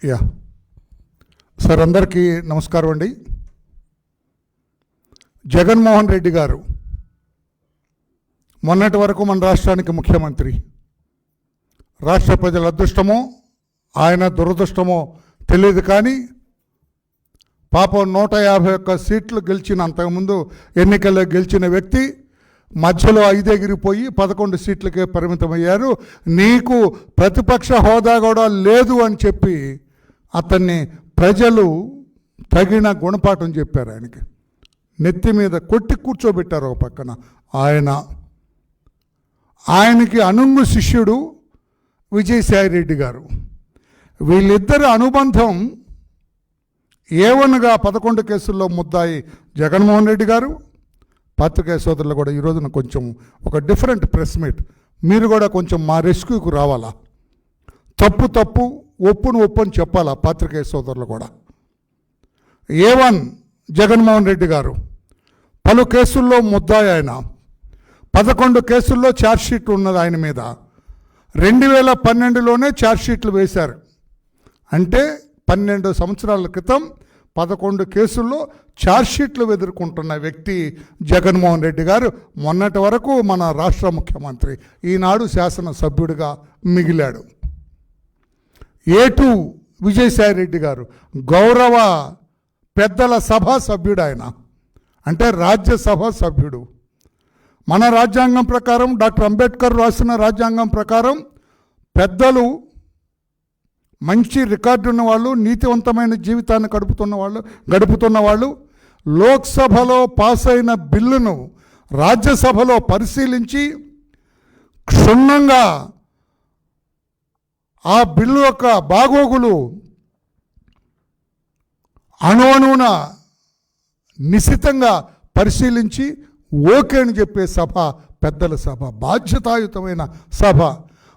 Yeah sir, అందరికీ నమస్కారం అండి. జగన్మోహన్ రెడ్డి గారు మొన్నటి వరకు మన రాష్ట్రానికి ముఖ్యమంత్రి. రాష్ట్ర ప్రజల అదృష్టమో ఆయన దురదృష్టమో తెలియదు, కానీ పాపం 151 సీట్లు గెలిచిన, అంతకుముందు ఎన్నికల్లో గెలిచిన వ్యక్తి మధ్యలో 5 ఎగిరిపోయి 11 సీట్లకే పరిమితమయ్యారు. నీకు ప్రతిపక్ష హోదా కూడా లేదు అని చెప్పి అతన్ని ప్రజలు తగిన గుణపాఠం చెప్పారు. నెత్తి మీద కొట్టి కూర్చోబెట్టారు ఒక పక్కన. ఆయనకి అనుంగు శిష్యుడు విజయసాయిరెడ్డి గారు. వీళ్ళిద్దరి అనుబంధం ఏవన్గా 11 కేసుల్లో ముద్దాయి జగన్మోహన్ రెడ్డి గారు. పాత్రికేయ సోదరులు కూడా ఈరోజున కొంచెం ఒక డిఫరెంట్ ప్రెస్ మీట్, మీరు కూడా కొంచెం మా రెస్క్యూకు రావాలా, తప్పు ఒప్పును అని చెప్పాలా పాత్రికేయ సోదరులు కూడా. A1 జగన్మోహన్ రెడ్డి గారు పలు కేసుల్లో ముద్దాయి. ఆయన 11 కేసుల్లో ఛార్జ్షీట్ ఉన్నది ఆయన మీద. 2012లోనే ఛార్జ్షీట్లు వేశారు. అంటే 12 సంవత్సరాల క్రితం 11 కేసుల్లో ఛార్జ్షీట్లు ఎదుర్కొంటున్న వ్యక్తి జగన్మోహన్ రెడ్డి గారు. మొన్నటి వరకు మన రాష్ట్ర ముఖ్యమంత్రి, ఈనాడు శాసనసభ్యుడిగా మిగిలాడు. A2 విజయసాయిరెడ్డి గారు గౌరవ పెద్దల సభా సభ్యుడు. ఆయన అంటే రాజ్యసభ సభ్యుడు. మన రాజ్యాంగం ప్రకారం, డాక్టర్ అంబేద్కర్ రాసిన రాజ్యాంగం ప్రకారం పెద్దలు, మంచి రికార్డు ఉన్న వాళ్ళు, నీతివంతమైన జీవితాన్ని గడుపుతున్న వాళ్ళు లోక్సభలో పాస్ అయిన బిల్లును రాజ్యసభలో పరిశీలించి క్షుణ్ణంగా ఆ బిల్లు యొక్క బాగోగులు అణువణువున నిశితంగా పరిశీలించి ఓకే అని చెప్పే సభ పెద్దల సభ, బాధ్యతాయుతమైన సభ.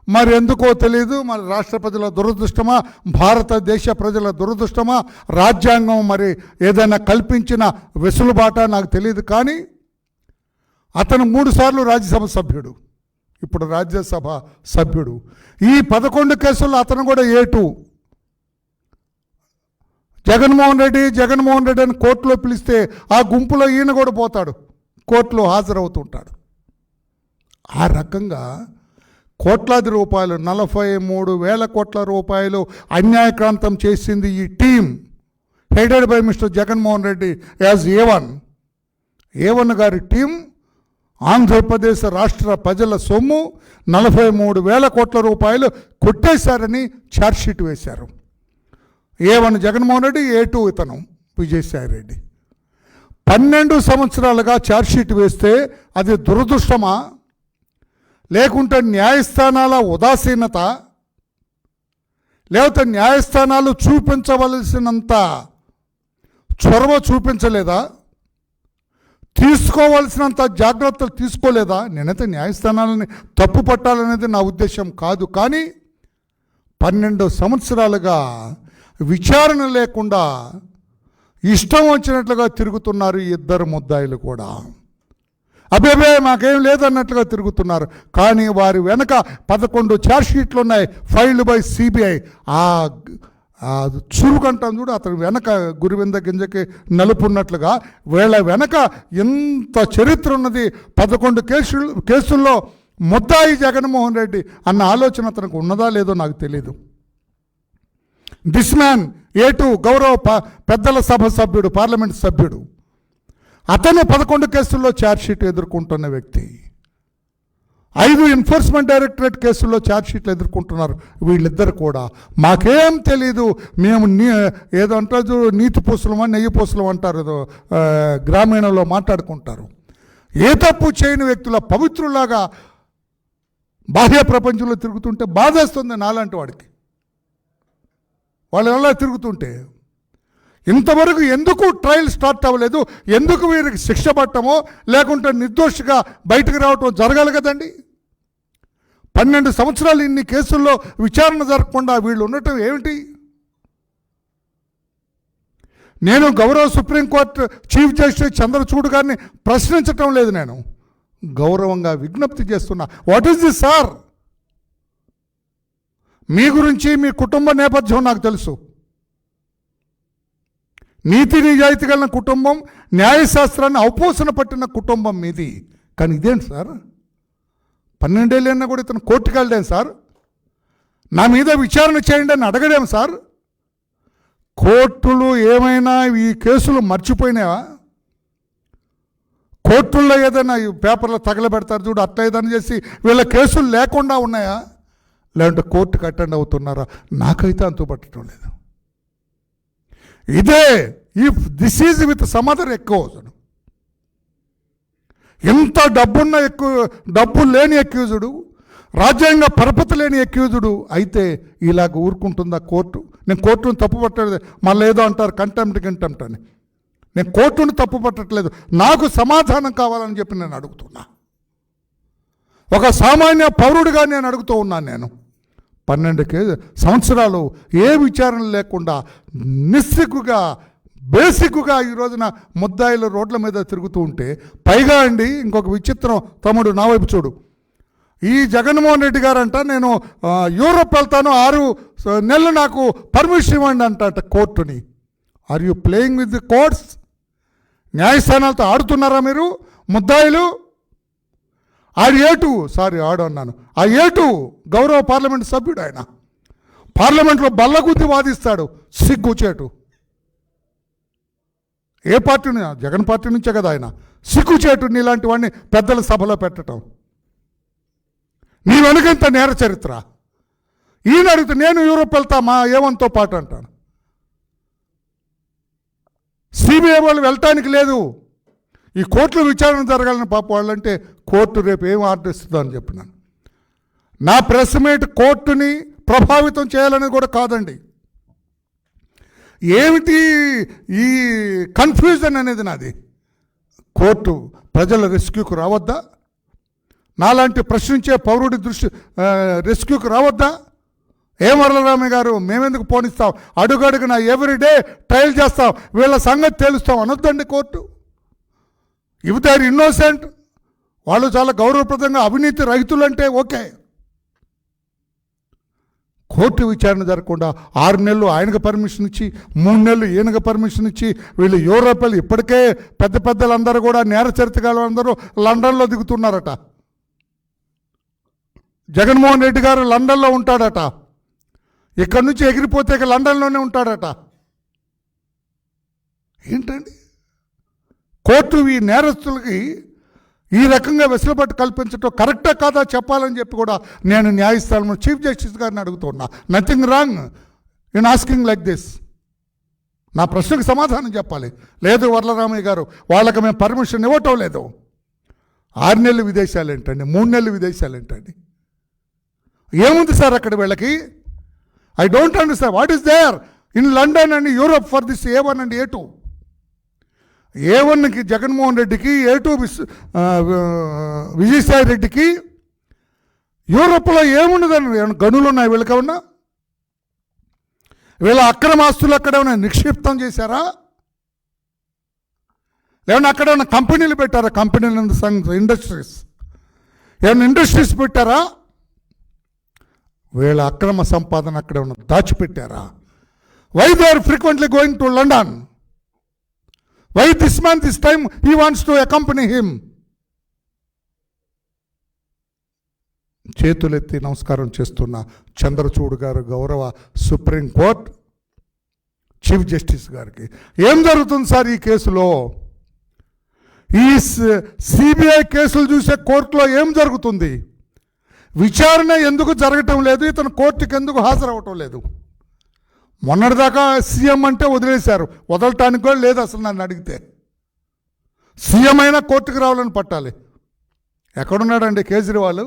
మరి ఎందుకో తెలియదు, మరి రాష్ట్ర ప్రజల దురదృష్టమా, భారతదేశ ప్రజల దురదృష్టమా, రాజ్యాంగం మరి ఏదైనా కల్పించిన వెసులుబాట నాకు తెలియదు, కానీ అతను 3 సార్లు రాజ్యసభ సభ్యుడు, ఇప్పుడు రాజ్యసభ సభ్యుడు. ఈ 11 కేసుల్లో అతను కూడా A2. జగన్మోహన్ రెడ్డి అని కోర్టులో పిలిస్తే ఆ గుంపులో ఈయన కూడా పోతాడు, కోర్టులో హాజరవుతుంటాడు. ఆ రకంగా కోట్లాది రూపాయలు, 43,000 కోట్ల రూపాయలు అన్యాయక్రాంతం చేసింది ఈ team headed by mister Jaganmohan Reddy as A1 గారి టీం. ఆంధ్రప్రదేశ్ రాష్ట్ర ప్రజల సొమ్ము 43,000 కోట్ల రూపాయలు కొట్టేశారని ఛార్జ్షీట్ వేశారు. A1 జగన్మోహన్ రెడ్డి, A2 ఇతను విజయసాయిరెడ్డి. 12 సంవత్సరాలుగా ఛార్జ్షీట్ వేస్తే అది దురదృష్టమా, లేకుంటే న్యాయస్థానాల ఉదాసీనత, లేకపోతే న్యాయస్థానాలు చూపించవలసినంత చొరవ చూపించలేదా, తీసుకోవలసినంత జాగ్రత్తలు తీసుకోలేదా? నేనైతే న్యాయస్థానాలని తప్పు పట్టాలనేది నా ఉద్దేశం కాదు, కానీ 12 సంవత్సరాలుగా విచారణ లేకుండా ఇష్టం వచ్చినట్లుగా తిరుగుతున్నారు ఈ ఇద్దరు ముద్దాయిలు కూడా. అబేబే మాకేం లేదన్నట్లుగా తిరుగుతున్నారు, కానీ వారి వెనక 11 ఛార్జ్షీట్లు ఉన్నాయి ఫైల్డ్ బై CBI. ఆ చురుకంటాం చూడు, అతని వెనక గురివింద గింజకి నలుపున్నట్లుగా వీళ్ళ వెనక ఎంత చరిత్ర ఉన్నది. 11 కేసుల్లో ముద్దాయి జగన్మోహన్ రెడ్డి అన్న ఆలోచన అతనికి ఉన్నదా లేదో నాకు తెలీదు. దిస్ మ్యాన్ A2 గౌరవ పెద్దల సభ సభ్యుడు, పార్లమెంట్ సభ్యుడు, అతను 11 కేసుల్లో ఛార్జ్షీట్ ఎదుర్కొంటున్న వ్యక్తి. 5 ఎన్ఫోర్స్మెంట్ డైరెక్టరేట్ కేసుల్లో ఛార్జ్షీట్లు ఎదుర్కొంటున్నారు వీళ్ళిద్దరు కూడా. మాకేం తెలీదు, మేము ఏదో అంటారు నీతి పూసలమా నెయ్యి పూసలం అంటారు, ఏదో గ్రామీణంలో మాట్లాడుకుంటారు. ఏ తప్పు చేయని వ్యక్తుల పవిత్రులాగా బాహ్య ప్రపంచంలో తిరుగుతుంటే బాధేస్తుంది నాలాంటి వాడికి. వాళ్ళు ఎలా తిరుగుతుంటే ఇంతవరకు ఎందుకు ట్రయల్ స్టార్ట్ అవ్వలేదు, ఎందుకు వీరికి శిక్ష పట్టమో లేకుంటే నిర్దోషిగా బయటకు రావటం జరగాలి కదండి. 12 సంవత్సరాలు ఇన్ని కేసుల్లో విచారణ జరగకుండా వీళ్ళు ఉండటం ఏమిటి? నేను గౌరవ సుప్రీంకోర్టు చీఫ్ జస్టిస్ చంద్రచూడ్ గారిని ప్రశ్నించటం లేదు, నేను గౌరవంగా విజ్ఞప్తి చేస్తున్నా. What is this sir? మీ గురించి మీ కుటుంబ నేపథ్యం నాకు తెలుసు. నీతి నిజాయితీ కలిగిన కుటుంబం, న్యాయశాస్త్రాన్ని అవపోసన పట్టిన కుటుంబం మీది. కానీ ఇదేంటి సార్, 12 ఏళ్ళైనా కూడా ఇతను కోర్టుకు వెళ్ళాను సార్, నా మీద విచారణ చేయండి అని అడగలేము సార్. కోర్టులు ఏమైనా ఈ కేసులు మర్చిపోయినావా? కోర్టుల్లో ఏదైనా ఈ పేపర్లో తగలబెడతారు చూడు, అట్లా ఏదైనా చేసి వీళ్ళ కేసులు లేకుండా ఉన్నాయా? లేదంటే కోర్టుకు అటెండ్ అవుతున్నారా? నాకైతే అంతుపట్టడం లేదు. ఇదే if this is with some other ఎక్కువ, ఎంత డబ్బున్న డబ్బు లేని అక్యూజుడు, రాజ్యాంగ పరపతి లేని అక్యూజుడు అయితే ఇలాగ ఊరుకుంటుందా కోర్టు? నేను కోర్టును తప్పు పట్టలేదు, మళ్ళీ ఏదో అంటారు కంటెంప్ట్ అని. నేను కోర్టును తప్పు పట్టట్లేదు, నాకు సమాధానం కావాలని చెప్పి నేను అడుగుతున్నా. ఒక సామాన్య పౌరుడిగా నేను అడుగుతూ ఉన్నాను. నేను 12 సంవత్సరాలు ఏ విచారణ లేకుండా నిస్సిగ్గుగా బేసిక్గా ఈ రోజున ముద్దాయిలు రోడ్ల మీద తిరుగుతూ ఉంటే, పైగా అండి ఇంకొక విచిత్రం, తమ్ముడు నా వైపు చూడు, ఈ జగన్మోహన్ రెడ్డి గారు అంట నేను యూరోప్ వెళ్తాను 6 నెలలు నాకు పర్మిషన్ ఇవ్వండి అంట కోర్టుని. Are you playing with the courts? న్యాయస్థానాలతో ఆడుతున్నారా మీరు ముద్దాయిలు? ఆడు అన్నాను. ఆ ఏటు గౌరవ పార్లమెంట్ సభ్యుడు, ఆయన పార్లమెంట్లో బల్లగుద్ది వాదిస్తాడు, సిగ్గుచేటు. ఏ పార్టీ? జగన్ పార్టీ నుంచే కదా ఆయన. సిగ్గుచేటు నీలాంటి వాడిని పెద్దల సభలో పెట్టడం. నీ వెనుకంత నేర చరిత్ర. ఈయన అడిగితే నేను యూరోప్ వెళ్తా మా ఏవంతో పాటు అంటాను. సిబిఐ వాళ్ళు వెళ్ళటానికి లేదు, ఈ కోర్టులో విచారణ జరగాలని పాప వాళ్ళంటే కోర్టు రేపు ఏం ఆర్డర్ ఇస్తుందో అని చెప్పినాను. నా ప్రెస్ మీట్ కోర్టుని ప్రభావితం చేయాలని కూడా కాదండి. ఏమిటి ఈ కన్ఫ్యూజన్ అనేది నాది. కోర్టు ప్రజల రెస్క్యూకు రావద్దా? నాలాంటి ప్రశ్నించే పౌరుడి రెస్క్యూకు రావద్దా? ఏం వరలరామయ్య గారు మేమెందుకు పోనిస్తాం, అడుగడుగున ఎవ్రీడే ట్రయల్ చేస్తాం, వీళ్ళ సంగతి తేలుస్తాం అనొద్దండి court. If they are innocent, వాళ్ళు చాలా గౌరవప్రదంగా అవినీతి రహితులంటే ఓకే. కోర్టు విచారణ జరగకుండా 6 నెలలు ఆయనకు పర్మిషన్ ఇచ్చి 3 నెలలు ఈయనకు పర్మిషన్ ఇచ్చి వీళ్ళు యూరోపియన్లు ఇప్పటికే పెద్దలందరూ కూడా నేర చరిత్ర అందరూ లండన్లో దిగుతున్నారట. జగన్మోహన్ రెడ్డి గారు లండన్లో ఉంటాడట, ఇక్కడి నుంచి ఎగిరిపోతే లండన్లోనే ఉంటాడట. ఏంటండి కోర్టు ఈ నేరస్తులకి ఈ రకంగా వెసులుబాటు కల్పించడం కరెక్టా కాదా చెప్పాలని చెప్పి కూడా నేను న్యాయస్థానంలో చీఫ్ జస్టిస్ గారిని అడుగుతున్నా. Nothing wrong in asking like this. నా ప్రశ్నకు సమాధానం చెప్పాలి. లేదు వరలరామయ్య గారు వాళ్ళకి మేము పర్మిషన్ ఇవ్వటం లేదు. 6 నెలలు విదేశాలు ఏంటండి, 3 నెలలు విదేశాలు ఏంటండి? ఏముంది సార్ అక్కడ వీళ్ళకి? I don't understand what is there in London and Europe for this A1 and A2. A1కి జగన్మోహన్ రెడ్డికి, A2 విజయసాయి రెడ్డికి యూరోప్లో ఏముండదని గనులు ఉన్నాయి వీళ్ళకేమన్నా? వీళ్ళ అక్రమాస్తులు అక్కడ ఏమైనా నిక్షిప్తం చేశారా? లేవన్నా అక్కడ ఏమైనా కంపెనీలు పెట్టారా? కంపెనీలు ఇండస్ట్రీస్ ఏమైనా ఇండస్ట్రీస్ పెట్టారా? వీళ్ళ అక్రమ సంపాదన అక్కడ ఏమైనా దాచిపెట్టారా? Why they are frequently going to London? Why this man this time he wants to accompany him? చేతులెత్తి నమస్కారం చేస్తున్న చంద్రచూడ్ గారు గౌరవ సుప్రీంకోర్టు చీఫ్ జస్టిస్ గారికి, ఏం జరుగుతుంది సార్ ఈ కేసులో? ఈ సిబిఐ కేసులు చూసే కోర్టులో ఏం జరుగుతుంది? విచారణ ఎందుకు జరగటం లేదు? ఇతను కోర్టుకి ఎందుకు హాజరవ్వటం లేదు? మొన్నటిదాకా సీఎం అంటే వదిలేశారు, వదలటానికి కూడా లేదు అసలు. నన్ను అడిగితే సీఎం అయినా కోర్టుకు రావాలని పట్టాలి. ఎక్కడున్నాడండి కేజ్రీవాల్?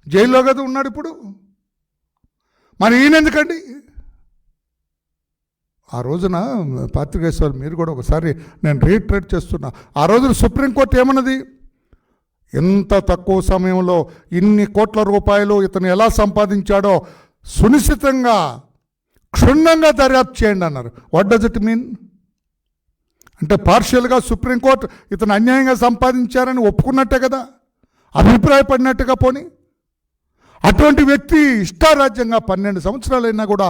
జైల్లో కదా ఉన్నాడు ఇప్పుడు. మరి ఈయన ఎందుకండి? ఆ రోజున పాత్రికేశ్వర్ మీరు కూడా ఒకసారి నేను రీట్రేట్ చేస్తున్నా, ఆ రోజున సుప్రీంకోర్టు ఏమన్నది? ఎంత తక్కువ సమయంలో ఇన్ని కోట్ల రూపాయలు ఇతను ఎలా సంపాదించాడో సునిశ్చితంగా క్షుణ్ణంగా దర్యాప్తు చేయండి అన్నారు. What does it mean? అంటే పార్షియల్గా సుప్రీంకోర్టు ఇతను అన్యాయంగా సంపాదించారని ఒప్పుకున్నట్టే కదా, అభిప్రాయపడినట్టుగా. పోని అటువంటి వ్యక్తి ఇష్టారాజ్యంగా 12 సంవత్సరాలైనా కూడా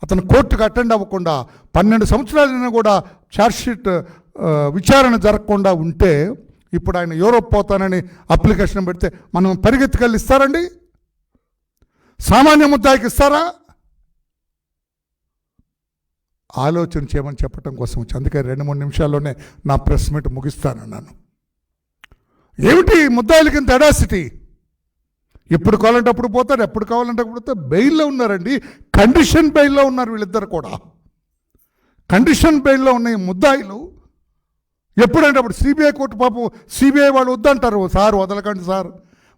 అతను కోర్టుకు అటెండ్ అవ్వకుండా 12 సంవత్సరాలైనా కూడా ఛార్జ్షీట్ విచారణ జరగకుండా ఉంటే ఇప్పుడు ఆయన యూరోప్ పోతానని అప్లికేషన్ పెడితే మనం పరిగెత్తుకెళ్ళి ఇస్తారండి? సామాన్య ముద్దాయికి ఇస్తారా? ఆలోచన చేయమని చెప్పడం కోసం వచ్చి, అందుకే 2-3 నిమిషాల్లోనే నా ప్రెస్ మీట్ ముగిస్తానన్నాను. ఏమిటి ముద్దాయిలకి ఇంత ఎడాసిటీ? ఎప్పుడు కావాలంటే అప్పుడు పోతారు, ఎప్పుడు కావాలంటే అప్పుడు పోతారు. బెయిల్లో ఉన్నారండి, కండిషన్ బెయిల్లో ఉన్నారు వీళ్ళిద్దరు కూడా. కండిషన్ బెయిల్లో ఉన్న ఈ ముద్దాయిలు ఎప్పుడంటే అప్పుడు సిబిఐ కోర్టు పాపం సిబిఐ వాళ్ళు వద్దంటారు, సార్ వదలకండి సార్,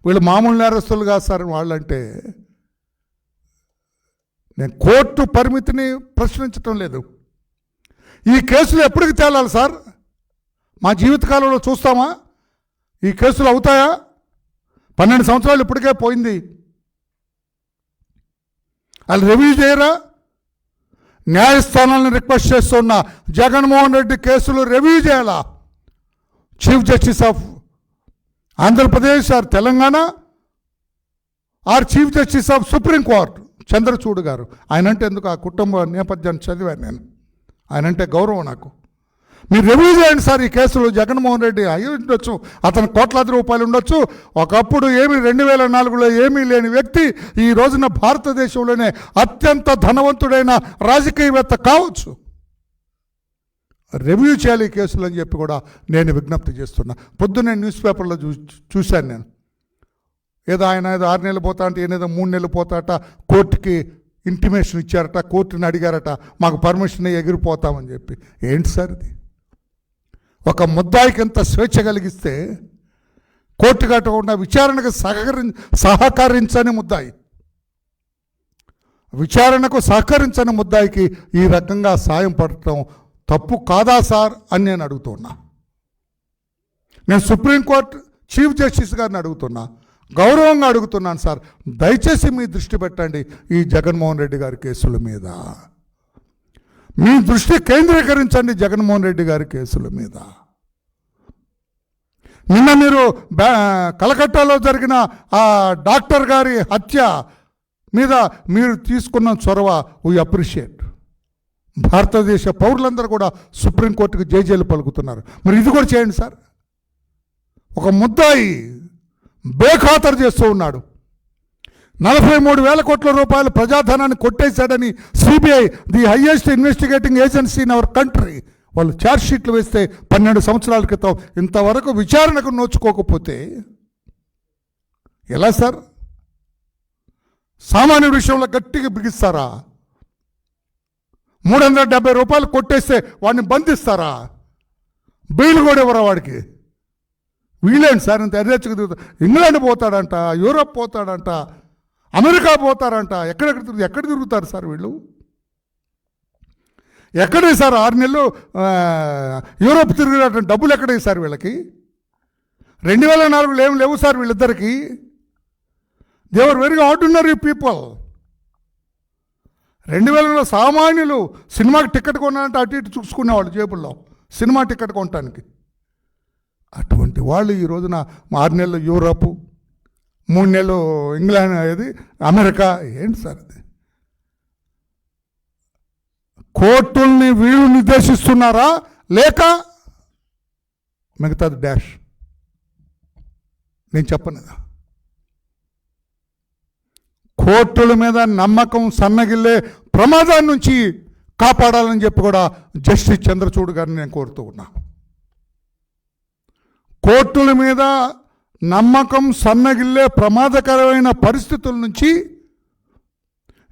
వీళ్ళు మామూలు నేరస్తులు కాదు సార్ వాళ్ళంటే. నేను కోర్టు పరిమితిని ప్రశ్నించటం లేదు. ఈ కేసులు ఎప్పటికి తేలాలి సార్? మా జీవితకాలంలో చూస్తామా? ఈ కేసులు అవుతాయా? 12 సంవత్సరాలు ఇప్పటికే పోయింది. వాళ్ళు రివ్యూ చేయరా? న్యాయస్థానాలను రిక్వెస్ట్ చేస్తున్న జగన్మోహన్ రెడ్డి కేసులు రివ్యూ చేయాలా? Chief justice of Andhra Pradesh or Telangana or chief justice of supreme court Chandrachud గారు. ఆయనంటే ఎందుకు, ఆ కుటుంబ నేపథ్యాన్ని చదివాను నేను, ఆయనంటే గౌరవం నాకు. మీరు రివ్యూ చేయండి సార్ ఈ కేసులు. జగన్మోహన్ రెడ్డి అయ్యి ఉండొచ్చు, అతను కోట్లాది రూపాయలు ఉండొచ్చు, ఒకప్పుడు 2004లో ఏమీ లేని వ్యక్తి ఈ రోజున భారతదేశంలోనే అత్యంత ధనవంతుడైన రాజకీయవేత్త కావచ్చు. రివ్యూ చేయాలి ఈ కేసులు అని చెప్పి కూడా నేను విజ్ఞప్తి చేస్తున్నా. పొద్దున్నే న్యూస్ పేపర్లో చూశాను నేను, ఏదో ఆయన ఏదో 6 నెలలు పోతా అంటే ఏదో 3 నెలలు పోతాట, కోర్టుకి ఇంటిమేషన్ ఇచ్చారట, కోర్టుని అడిగారట, మాకు పర్మిషన్ ఎగిరిపోతామని చెప్పి. ఏంటి సార్ ఇది? ఒక ముద్దాయికి ఎంత స్వేచ్ఛ కలిగిస్తే కోర్టు కట్టకుండా విచారణకు సహకరించని ముద్దాయి, విచారణకు సహకరించని ముద్దాయికి ఈ రకంగా సాయం పడటం తప్పు కాదా సార్ అని నేను అడుగుతున్నా. నేను సుప్రీంకోర్టు చీఫ్ జస్టిస్ గారిని అడుగుతున్నా, గౌరవంగా అడుగుతున్నాను సార్, దయచేసి మీ దృష్టి పెట్టండి ఈ జగన్మోహన్ రెడ్డి గారి కేసుల మీద. మీ దృష్టి కేంద్రీకరించండి జగన్మోహన్ రెడ్డి గారి కేసుల మీద. నిన్న మీరు కలకట్టాలో జరిగిన ఆ డాక్టర్ గారి హత్య మీద మీరు తీసుకున్న చొరవ వీ అప్రిషియేట్. భారతదేశ పౌరులందరూ కూడా సుప్రీంకోర్టుకు జైలు పలుకుతున్నారు. మరి ఇది కూడా చేయండి సార్. ఒక ముద్దాయి బేఖాతరు చేస్తూ ఉన్నాడు. 43,000 కోట్ల రూపాయల ప్రజాధనాన్ని కొట్టేశాడని CBI, the highest investigating agency in our country, వాళ్ళు ఛార్జ్షీట్లు వేస్తే 12 సంవత్సరాల క్రితం ఇంతవరకు విచారణకు నోచుకోకపోతే ఎలా సార్? సామాన్యుడి విషయంలో గట్టిగా బిగిస్తారా? 370 రూపాయలు కొట్టేస్తే వాడిని బంధిస్తారా? బెయిల్ కూడా ఇవ్వరా వాడికి? వీళ్ళేంటి సార్ ఇంత ఎర్రెచ్చుకు తిరుగుతారు? ఇంగ్లాండ్ పోతాడంట, యూరోప్ పోతాడంట, అమెరికా పోతారంట, ఎక్కడ తిరుగుతారు సార్ వీళ్ళు? ఎక్కడ సార్ 6 నెలలు యూరోప్ తిరిగినట్టు డబ్బులు ఎక్కడ సార్ వీళ్ళకి? 2004లో ఏం లేవు సార్ వీళ్ళిద్దరికి. They are very ordinary people. 2000లో సామాన్యులు సినిమాకి టికెట్ కొన్నారంటే అటు ఇటు చూసుకునేవాళ్ళు జేబుల్లో సినిమా టికెట్ కొనడానికి. అటువంటి వాళ్ళు ఈ రోజున 6 నెలలు యూరోపు, 3 నెలలు ఇంగ్లాండ్, ఏది అమెరికా. ఏంటి సార్ అది? కోర్టుల్ని వీళ్ళు నిర్దేశిస్తున్నారా లేక మిగతాది డాష్? నేను చెప్పను. కోర్టుల మీద నమ్మకం సన్నగిల్లే ప్రమాదాన్ని నుంచి కాపాడాలని చెప్పి కూడా జస్టిస్ చంద్రచూడ్ గారిని నేను కోరుతూ ఉన్నా. కోర్టుల మీద నమ్మకం సన్నగిల్లే ప్రమాదకరమైన పరిస్థితుల నుంచి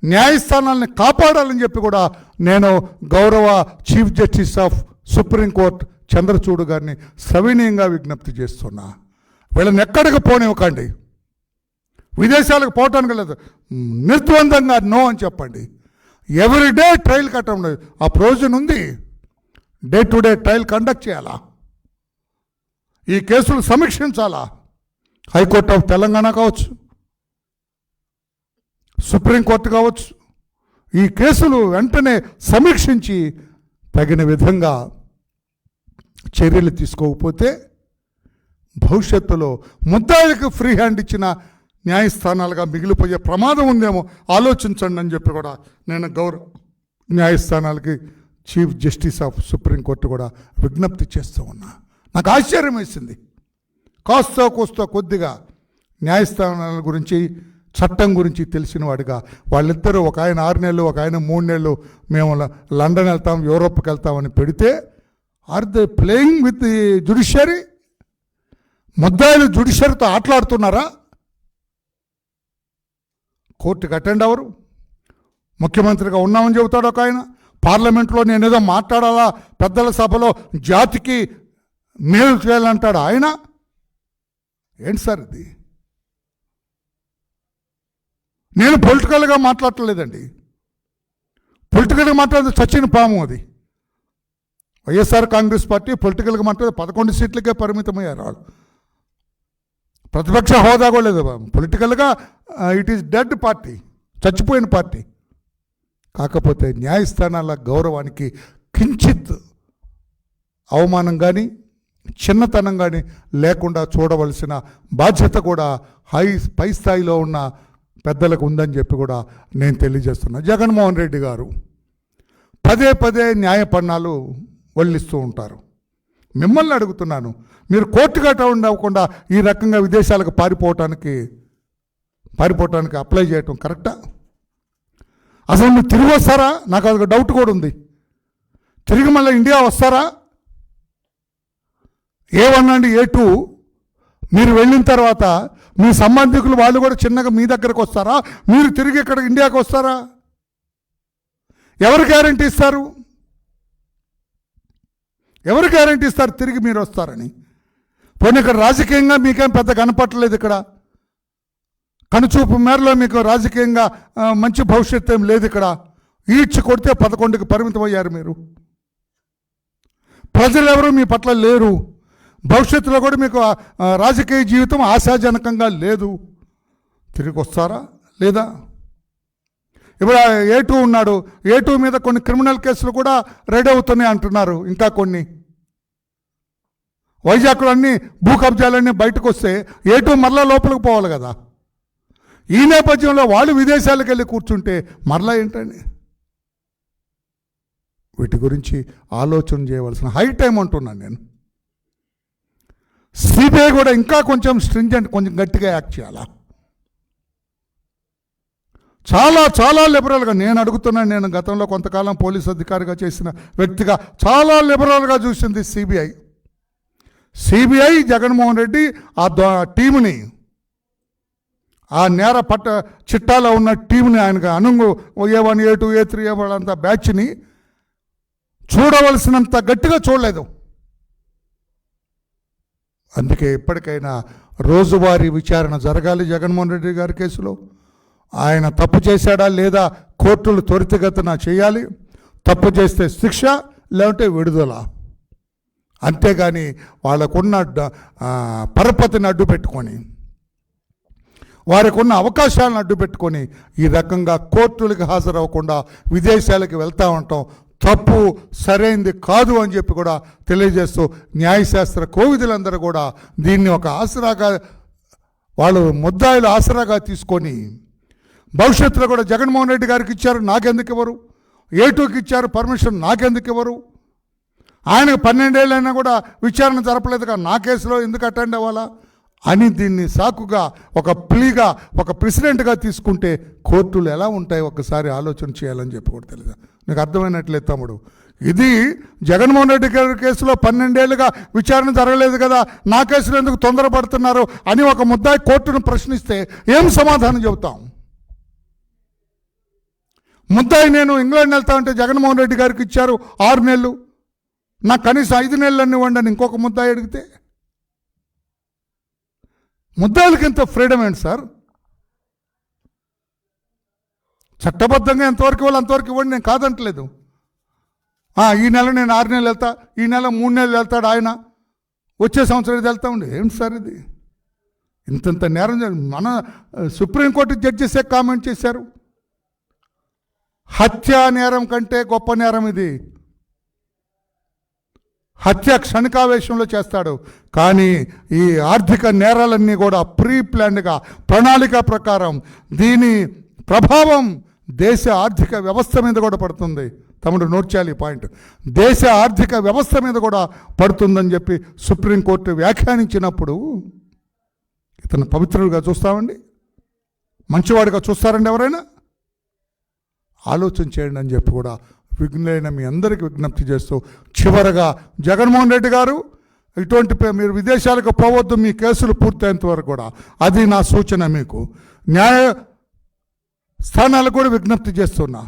న్యాయస్థానాలను కాపాడాలని చెప్పి కూడా నేను గౌరవ chief justice of supreme court Chandrachud గారిని సవినయంగా విజ్ఞప్తి చేస్తున్నా. వీళ్ళని ఎక్కడికి పోనివ్వకండి. విదేశాలకు పోవటానికి లేదు, నిర్ద్వందంగా నో అని చెప్పండి. ఎవ్రీడే ట్రయల్ కట్టండి. ఆ ప్రొవిజన్ ఉంది, day to day trial conduct చేయాలా, ఈ కేసులు సమీక్షించాలా. హైకోర్టు ఆఫ్ తెలంగాణ కావచ్చు, సుప్రీంకోర్టు కావచ్చు, ఈ కేసులు వెంటనే సమీక్షించి తగిన విధంగా చర్యలు తీసుకోకపోతే భవిష్యత్తులో ముద్దాయిలకు ఫ్రీ హ్యాండ్ ఇచ్చిన న్యాయస్థానాలుగా మిగిలిపోయే ప్రమాదం ఉందేమో ఆలోచించండి అని చెప్పి కూడా నేను న్యాయస్థానాలకి, చీఫ్ జస్టిస్ ఆఫ్ సుప్రీంకోర్టు కూడా విజ్ఞప్తి చేస్తూ ఉన్నా. నాకు ఆశ్చర్యం వేసింది. కాస్తో కోస్తో కొద్దిగా న్యాయస్థానాల గురించి, చట్టం గురించి తెలిసిన వాడిగా వాళ్ళిద్దరూ, ఒక ఆయన 6 నెలలు, ఒక ఆయన 3 నెలలు మేము లండన్ వెళ్తాం, యూరోప్కి వెళ్తామని పెడితే, are they playing with the judiciary? ముద్దాయిలు జ్యుడిషియరీతో ఆటలాడుతున్నారా? కోర్టుకి అటెండ్ అవరు. ముఖ్యమంత్రిగా ఉన్నామని చెబుతాడు ఒక ఆయన. పార్లమెంట్లో నేనేదో మాట్లాడాలా, పెద్దల సభలో జాతికి మేలు చేయాలంటాడు ఆయన. ఏంటి సార్ ఇది? నేను పొలిటికల్గా మాట్లాడలేదండి. పొలిటికల్గా మాట్లాడితే చచ్చిన పాము అది. వైఎస్ఆర్ కాంగ్రెస్ పార్టీ పొలిటికల్గా మాట్లాడితే 11 సీట్లకే పరిమితమయ్యారు వాళ్ళు. ప్రతిపక్ష హోదా కూడా లేదు. పొలిటికల్గా ఇట్ ఈస్ డెడ్ పార్టీ, చచ్చిపోయిన పార్టీ. కాకపోతే న్యాయస్థానాల గౌరవానికి కించిత్ అవమానం కానీ, చిన్నతనం కానీ లేకుండా చూడవలసిన బాధ్యత కూడా పై స్థాయిలో ఉన్న పెద్దలకు ఉందని చెప్పి కూడా నేను తెలియజేస్తున్నా. జగన్మోహన్ రెడ్డి గారు పదే పదే న్యాయపన్నాలు వల్లిస్తూ ఉంటారు. మిమ్మల్ని అడుగుతున్నాను, మీరు కోర్టు గట్ట ఉండకుండా ఈ రకంగా విదేశాలకు పారిపోవటానికి అప్లై చేయటం కరెక్టా? అసలు మీరు తిరిగి వస్తారా? నాకు అదొక డౌట్ కూడా ఉంది. తిరిగి మళ్ళీ ఇండియా వస్తారా? A1 అండ్ A2 మీరు వెళ్ళిన తర్వాత మీ సంబంధికులు వాళ్ళు కూడా చిన్నగా మీ దగ్గరకు వస్తారా? మీరు తిరిగి ఇక్కడ ఇండియాకి వస్తారా? ఎవరు గ్యారంటీ ఇస్తారు? ఎవరు గ్యారంటీ ఇస్తారు తిరిగి మీరు వస్తారని? పోనీ ఇక్కడ రాజకీయంగా మీకేం పెద్ద కనపట్టలేదు. ఇక్కడ కనుచూపు మేరలో మీకు రాజకీయంగా మంచి భవిష్యత్తు ఏం లేదు. ఇక్కడ ఈడ్చి కొడితే 11కి పరిమితం అయ్యారు మీరు. ప్రజలు ఎవరు మీ పట్ల లేరు. భవిష్యత్తులో కూడా మీకు రాజకీయ జీవితం ఆశాజనకంగా లేదు. తిరిగి వస్తారా లేదా? ఇప్పుడు A2 ఉన్నాడు. A2 మీద కొన్ని క్రిమినల్ కేసులు కూడా రెడీ అవుతున్నాయి అంటున్నారు. ఇంకా కొన్ని వైజాగ్లో అన్ని భూ కబ్జాలన్నీ బయటకు వస్తే A2 మరలా లోపలికి పోవాలి కదా. ఈ నేపథ్యంలో వాళ్ళు విదేశాలకు వెళ్ళి కూర్చుంటే మరలా ఏంటండి? వీటి గురించి ఆలోచన చేయవలసిన హై టైం అంటున్నాను నేను. సిబిఐ కూడా ఇంకా కొంచెం స్ట్రింజెంట్, కొంచెం గట్టిగా యాక్ట్ చేయాలా. చాలా చాలా లిబరల్గా నేను అడుగుతున్నాను. నేను గతంలో కొంతకాలం పోలీస్ అధికారిగా చేసిన వ్యక్తిగా చాలా లిబరల్గా చూసింది సిబిఐ జగన్మోహన్ రెడ్డి ఆ టీముని, ఆ నేర చిట్టాలో ఉన్న టీంని, ఆయనకు అనుంగు A1 A2 A3 వాళ్ళంతా బ్యాచ్ని చూడవలసినంత గట్టిగా చూడలేదు. అందుకే ఇప్పటికైనా రోజువారీ విచారణ జరగాలి జగన్మోహన్ రెడ్డి గారి కేసులో. ఆయన తప్పు చేశాడా లేదా కోర్టులు త్వరితగతిన చేయాలి. తప్పు చేస్తే శిక్ష, లేదంటే విడుదల. అంతేగాని వాళ్ళకున్న పరపతిని అడ్డు పెట్టుకొని, వారికి ఉన్న అవకాశాలను అడ్డు పెట్టుకొని ఈ రకంగా కోర్టులకు హాజరవ్వకుండా విదేశాలకు వెళ్తూ ఉంటాం తప్పు, సరైనది కాదు అని చెప్పి కూడా తెలియజేస్తూ న్యాయశాస్త్ర కోవిదులందరూ కూడా దీన్ని ఒక ఆసరాగా, వాళ్ళు ముద్దాయిలు ఆసరాగా తీసుకొని భవిష్యత్తులో కూడా జగన్మోహన్ రెడ్డి గారికి ఇచ్చారు, నాకెందుకు ఇవ్వరు? A2కి ఇచ్చారు పర్మిషన్, నాకెందుకు ఇవ్వరు? ఆయనకు 12 ఏళ్ళైనా కూడా విచారణ జరపలేదుగా, నా కేసులో ఎందుకు అటెండ్ అవ్వాలా అని దీన్ని సాకుగా, ఒక ప్లీగా, ఒక ప్రెసిడెంట్గా తీసుకుంటే కోర్టులు ఎలా ఉంటాయి ఒక్కసారి ఆలోచన చేయాలని చెప్పి కూడా తెలియదు. నీకు అర్థమైనట్లేదు తమ్ముడు. ఇది జగన్మోహన్ రెడ్డి గారి కేసులో 12 ఏళ్ళుగా విచారణ జరగలేదు కదా, నా కేసులో ఎందుకు తొందరపడుతున్నారు అని ఒక ముద్దాయి కోర్టును ప్రశ్నిస్తే ఏం సమాధానం చెబుతాం? ముద్దాయి నేను ఇంగ్లాండ్ వెళ్తా ఉంటే జగన్మోహన్ రెడ్డి గారికి ఇచ్చారు 6 నెలలు, నాకు కనీసం 5 నెలలన్నీ ఇవ్వండి అని ఇంకొక ముద్దాయి అడిగితే, ముద్దాయిలకి ఎంత ఫ్రీడమ్ ఏంటి సార్? చట్టబద్ధంగా ఎంతవరకు ఇవ్వాలి అంతవరకు ఇవ్వండి, నేను కాదంటలేదు. ఈ నెల నేను 6 నెలలు వెళ్తా, ఈ నెల 3 నెలలు వెళ్తాడు ఆయన, వచ్చే సంవత్సరం ఇది వెళ్తా ఉండి. ఏంటి సార్ ఇది? ఇంతంత నేరం మన సుప్రీంకోర్టు జడ్జెసే కామెంట్ చేశారు, హత్యా నేరం కంటే గొప్ప నేరం ఇది. హత్య క్షణికావేశంలో చేస్తాడు, కానీ ఈ ఆర్థిక నేరాలన్నీ కూడా ప్రీ ప్లాన్డ్గా, ప్రణాళిక ప్రకారం దీని ప్రభావం దేశ ఆర్థిక వ్యవస్థ మీద కూడా పడుతుంది. తమ్ముడు నోట్ చేయాలి ఈ పాయింట్. దేశ ఆర్థిక వ్యవస్థ మీద కూడా పడుతుందని చెప్పి సుప్రీంకోర్టు వ్యాఖ్యానించినప్పుడు ఇతను పవిత్రుడిగా చూస్తామండి? మంచివాడిగా చూస్తారండి ఎవరైనా? ఆలోచన చేయండి అని చెప్పి కూడా విఘ్నులైన మీ అందరికీ విజ్ఞప్తి చేస్తూ, చివరగా జగన్మోహన్ రెడ్డి గారు ఇటువంటి మీరు విదేశాలకు పోవద్దు, మీ కేసులు పూర్తయ్యేంత వరకు కూడా. అది నా సూచన మీకు. న్యాయ స్థానాలకు కూడా విజ్ఞప్తి చేస్తున్నా.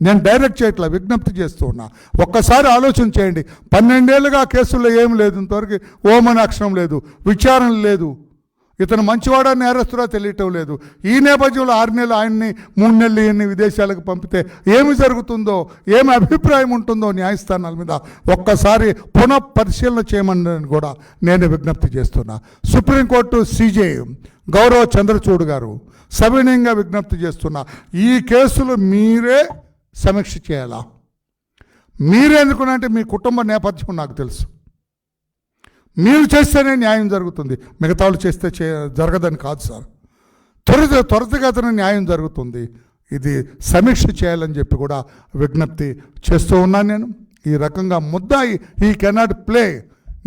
నేను డైరెక్ట్ చేయట్లా, విజ్ఞప్తి చేస్తూ ఉన్నా. ఒక్కసారి ఆలోచన చేయండి. 12 ఏళ్ళుగా కేసుల్లో ఏం లేదు, ఇంతవరకు ఓమని అక్షరం లేదు, విచారణ లేదు. ఇతను మంచివాడా నేరస్తుడా తెలియటం లేదు. ఈ నేపథ్యంలో 6 నెలలు ఆయన్ని 3 నెలలు ఈయన్ని విదేశాలకు పంపితే ఏమి జరుగుతుందో, ఏమి అభిప్రాయం ఉంటుందో న్యాయస్థానాల మీద ఒక్కసారి పునఃపరిశీలన చేయమని కూడా నేను విజ్ఞప్తి చేస్తున్నా. సుప్రీంకోర్టు CJ గౌరవ చంద్రచూడ్ గారు సవినయంగా విజ్ఞప్తి చేస్తున్నా, ఈ కేసులు మీరే సమీక్ష చేయాలా? మీరే ఎందుకునంటే మీ కుటుంబ నేపథ్యం నాకు తెలుసు. మీరు చేస్తేనే న్యాయం జరుగుతుంది, మిగతా వాళ్ళు చేస్తే జరగదని కాదు సార్. త్వరితగతిన న్యాయం జరుగుతుంది. ఇది సమీక్ష చేయాలని చెప్పి కూడా విజ్ఞప్తి చేస్తూ ఉన్నాను నేను. ఈ రకంగా ముద్దాయి ఈ కెనాట్ ప్లే,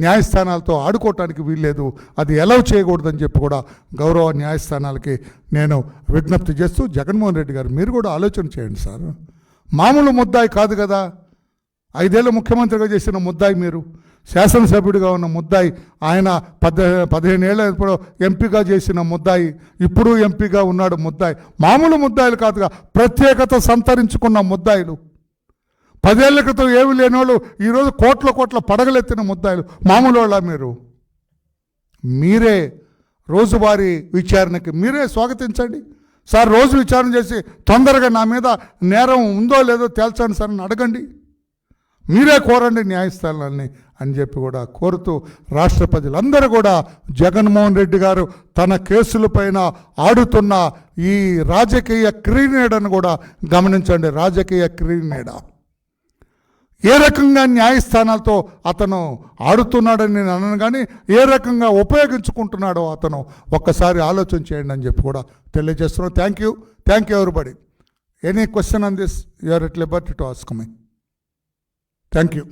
న్యాయస్థానాలతో ఆడుకోవటానికి వీల్లేదు, అది ఎలవ్ చేయకూడదని చెప్పి కూడా గౌరవ న్యాయస్థానాలకి నేను విజ్ఞప్తి చేస్తూ, జగన్మోహన్ రెడ్డి గారు మీరు కూడా ఆలోచన చేయండి సార్. మామూలు ముద్దాయి కాదు కదా. 5 ఏళ్ళు ముఖ్యమంత్రిగా చేసిన ముద్దాయి మీరు, శాసనసభ్యుడిగా ఉన్న ముద్దాయి, ఆయన 15 ఏళ్ళ ఇప్పుడు ఎంపీగా చేసిన ముద్దాయి, ఇప్పుడు ఎంపీగా ఉన్నాడు ముద్దాయి. మామూలు ముద్దాయిలు కాదుగా, ప్రత్యేకత సంతరించుకున్న ముద్దాయిలు. 10 ఏళ్ల క్రితం ఏమి లేని వాళ్ళు ఈరోజు కోట్ల పడగలెత్తిన ముద్దాయిలు. మామూలు వాళ్ళ మీరు? మీరే రోజువారీ విచారణకి మీరే స్వాగతించండి సార్. రోజు విచారణ చేసి తొందరగా నా మీద నేరం ఉందో లేదో తేల్చండి సార్ అని అడగండి. మీరే కోరండి న్యాయస్థానాలని అని చెప్పి కూడా కోరుతూ, రాష్ట్ర ప్రజలందరూ కూడా జగన్మోహన్ రెడ్డి గారు తన కేసులపైన ఆడుతున్న ఈ రాజకీయ క్రీనీడను కూడా గమనించండి. రాజకీయ క్రీనీడ ఏ రకంగా న్యాయస్థానాలతో అతను ఆడుతున్నాడని నేను అనను, కానీ ఏ రకంగా ఉపయోగించుకుంటున్నాడో అతను ఒక్కసారి ఆలోచన చేయండి అని చెప్పి కూడా తెలియజేస్తున్నాను. Thank you everybody. Any question on this, you are at liberty to ask me. Thank you.